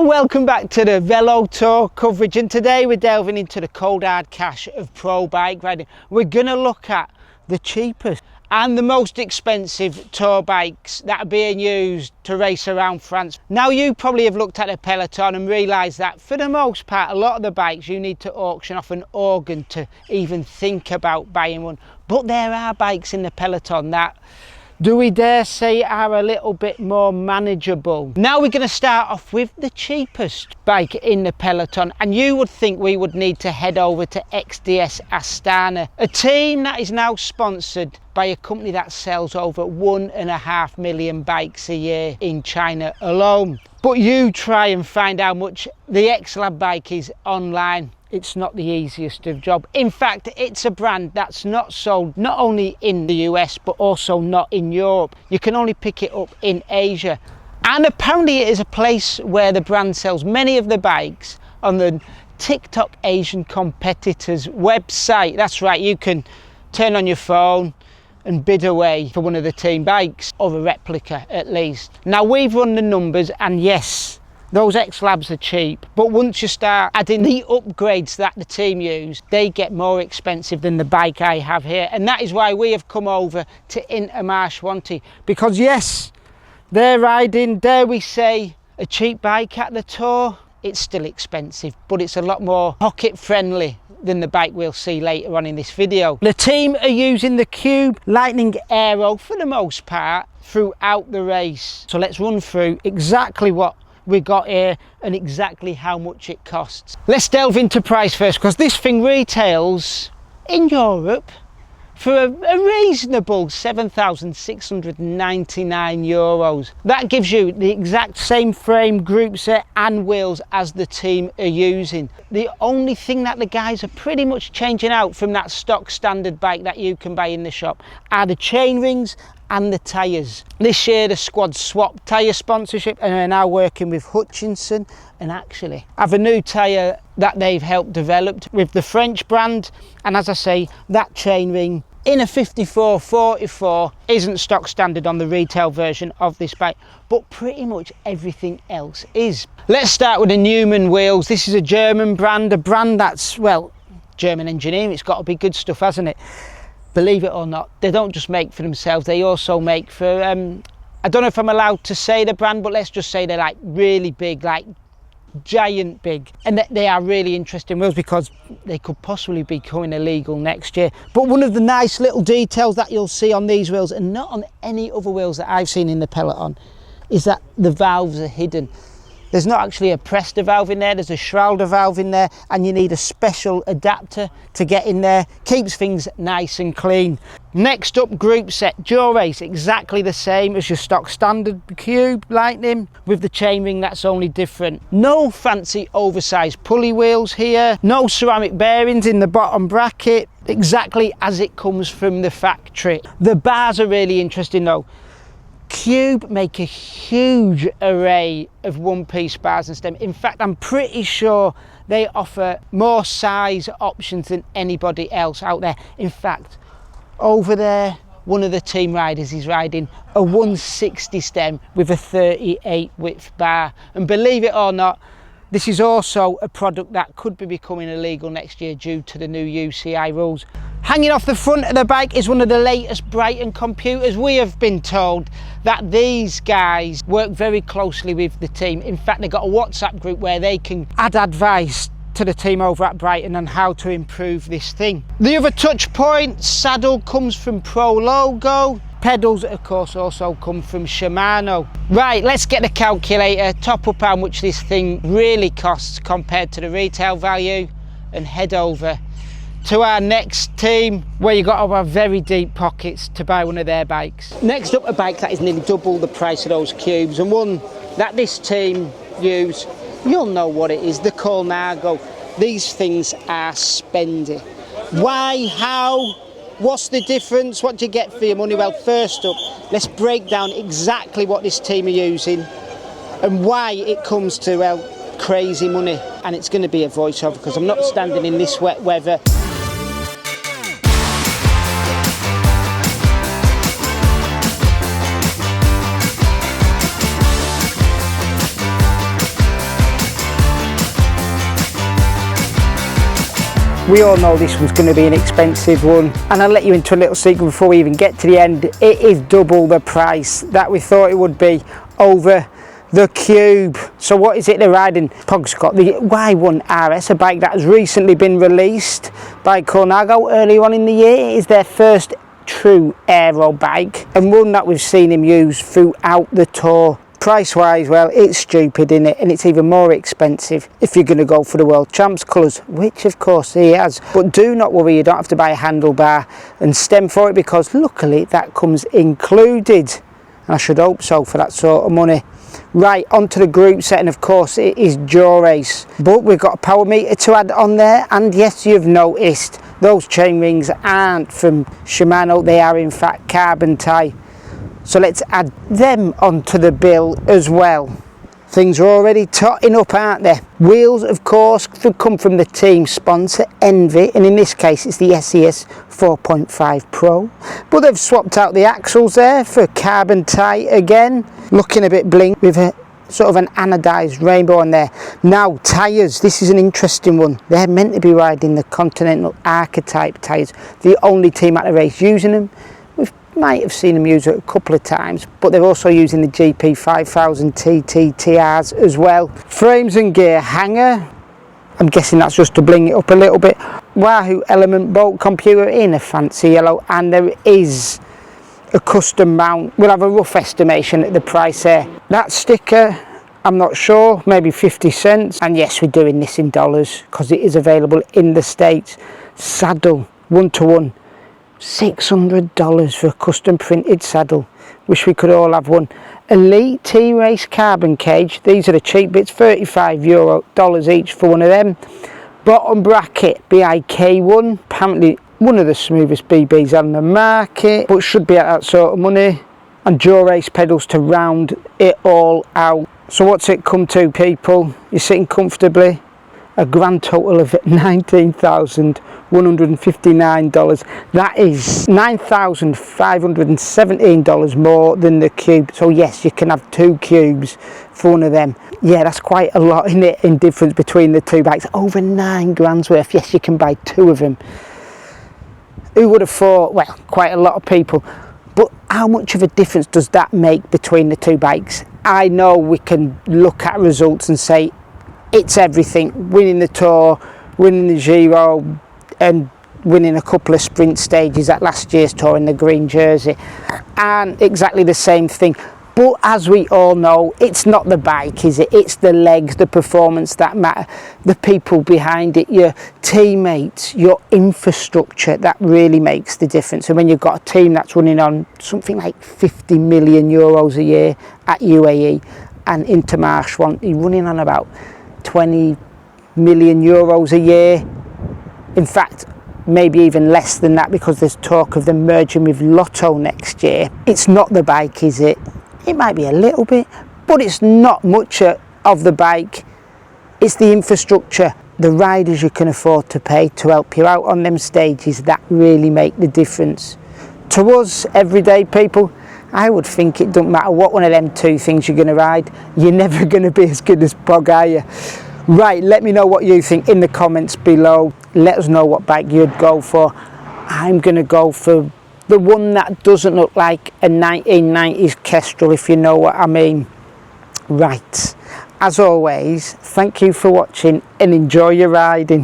So welcome back to the Velo Tour coverage, and today we're delving into the cold hard cash of pro bike riding. We're going to look at the cheapest and the most expensive tour bikes that are being used to race around France. Now, you probably have looked at a peloton and realised that for the most part a lot of the bikes you need to auction off an organ to even think about buying one, but there are bikes in the peloton that, do we dare say, are a little bit more manageable. Now we're going to start off with the cheapest bike in the peloton, and you would think we would need to head over to XDS Astana, a team that is now sponsored by a company that sells over 1.5 million bikes a year in China alone. But you try and find how much the X-Lab bike is online. It's not the easiest of job. In fact, it's a brand that's not sold not only in the US but also not in Europe. You can only pick it up in Asia. And apparently it is a place where the brand sells many of the bikes on the TikTok Asian competitors website. That's right, you can turn on your phone and bid away for one of the team bikes, or a replica at least. Now, we've run the numbers, and yes, those X-Labs are cheap, but once you start adding the upgrades that the team use, they get more expensive than the bike I have here. And that is why we have come over to Intermarché, because yes, they're riding, dare we say, a cheap bike at the Tour. It's still expensive, but it's a lot more pocket friendly than the bike we'll see later on in this video. The team are using the Cube Lightning Aero for the most part throughout the race. So let's run through exactly what we got here and exactly how much it costs. Let's delve into price first, because this thing retails in Europe for a reasonable €7,699. That gives you the exact same frame, group set and wheels as the team are using. The only thing that the guys are pretty much changing out from that stock standard bike that you can buy in the shop are the chain rings and the tyres. This year the squad swapped tyre sponsorship and are now working with Hutchinson, and actually have a new tyre that they've helped develop with the French brand. And as I say, that chain ring in a 54-44 isn't stock standard on the retail version of this bike, but pretty much everything else is. Let's start with the Newman wheels. This is a German brand, a brand that's, well, German engineering. It's got to be good stuff, hasn't it? Believe it or not, they don't just make for themselves, they also make for, I don't know if I'm allowed to say the brand, but let's just say they're like really big, like giant big, and they are really interesting wheels because they could possibly be becoming illegal next year. But one of the nice little details that you'll see on these wheels, and not on any other wheels that I've seen in the peloton, is that the valves are hidden. There's not actually a Presta valve in there, there's a Schrader valve in there, and you need a special adapter to get in there. Keeps things nice and clean. Next up, group set. Dura-Ace, exactly the same as your stock standard Cube Lightning, with the chainring that's only different. No fancy oversized pulley wheels here, no ceramic bearings in the bottom bracket, exactly as it comes from the factory. The bars are really interesting though. Cube make a huge array of one-piece bars and stem. In fact, I'm pretty sure they offer more size options than anybody else out there. In fact, over there, one of the team riders is riding a 160 stem with a 38 width bar. And believe it or not, this is also a product that could be becoming illegal next year due to the new UCI rules. Hanging off the front of the bike is one of the latest Brighton computers. We have been told that these guys work very closely with the team. In fact, they've got a WhatsApp group where they can add advice to the team over at Brighton on how to improve this thing. The other touch point, saddle comes from Pro Logo. Pedals, of course, also come from Shimano. Right, let's get the calculator, top up how much this thing really costs compared to the retail value, and head over to our next team, where you've got to have very deep pockets to buy one of their bikes. Next up, a bike that is nearly double the price of those Cubes, and one that this team use. You'll know what it is, the Colnago. These things are spendy. Why, how, what's the difference, what do you get for your money? Well, first up, let's break down exactly what this team are using and why it comes to, well, crazy money. And it's going to be a voiceover because I'm not standing in this wet weather. We all know this one's going to be an expensive one, and I'll let you into a little secret before we even get to the end. It is double the price that we thought it would be over the Cube. So what is it they're riding? Pog's got the Y4RS, a bike that has recently been released by Colnago earlier on in the year. It is their first true aero bike, and one that we've seen him use throughout the tour. Price wise, well, it's stupid, isn't it? And it's even more expensive if you're going to go for the world champs colours, which of course he has. But do not worry, you don't have to buy a handlebar and stem for it, because luckily that comes included, and I should hope so for that sort of money. Right, onto the group set, and of course it is Jaw Race, but we've got a power meter to add on there. And yes, you've noticed those chain rings aren't from Shimano, they are in fact carbon tie. So let's add them onto the bill as well. Things are already totting up, aren't they? Wheels, of course, come from the team sponsor, Envy, and in this case it's the SES 4.5 Pro. But they've swapped out the axles there for carbon tie again, looking a bit bling with a sort of an anodized rainbow on there. Now, tyres, this is an interesting one. They're meant to be riding the Continental Archetype tyres, the only team at the race using them. Might have seen them use it a couple of times, but they're also using the GP 5000 TTTRs as well. Frames and gear hanger, I'm guessing that's just to bling it up a little bit. Wahoo Element bolt computer in a fancy yellow, and there is a custom mount. We'll have a rough estimation at the price there. That sticker, I'm not sure, maybe 50 cents. And yes, we're doing this in dollars because it is available in the States. Saddle, 1-to-1. $600 for a custom printed saddle. Wish we could all have one. Elite T-Race carbon cage. These are the cheap bits, $35 each for one of them. Bottom bracket, BIK1. Apparently one of the smoothest BBs on the market, but should be at that sort of money. And Jaw Race pedals to round it all out. So what's it come to, people? You're sitting comfortably. A grand total of $19,159. That is $9,517 more than the Cube. So yes, you can have 2 Cubes for one of them. Yeah, that's quite a lot in difference between the 2 bikes. Over 9 grand's worth. Yes, you can buy 2 of them. Who would have thought? Well, quite a lot of people. But how much of a difference does that make between the 2 bikes? I know we can look at results and say it's everything. Winning the Tour, winning the Giro, and winning a couple of sprint stages at last year's Tour in the green jersey, and exactly the same thing. But as we all know, it's not the bike, is it? It's the legs, the performance that matter, the people behind it, your teammates, your infrastructure, that really makes the difference. And when you've got a team that's running on something like 50 million euros a year at UAE, and Intermarché running on about 20 million euros a year, in fact maybe even less than that, because there's talk of them merging with Lotto next year. It's not the bike, is it? It might be a little bit, but it's not much of the bike. It's the infrastructure, the riders you can afford to pay to help you out on them stages that really make the difference. To us everyday people, I would think it doesn't matter what one of them 2 things you're going to ride, you're never going to be as good as Pog, are you? Right, let me know what you think in the comments below. Let us know what bike you'd go for. I'm going to go for the one that doesn't look like a 1990s Kestrel, if you know what I mean. Right, as always, thank you for watching and enjoy your riding.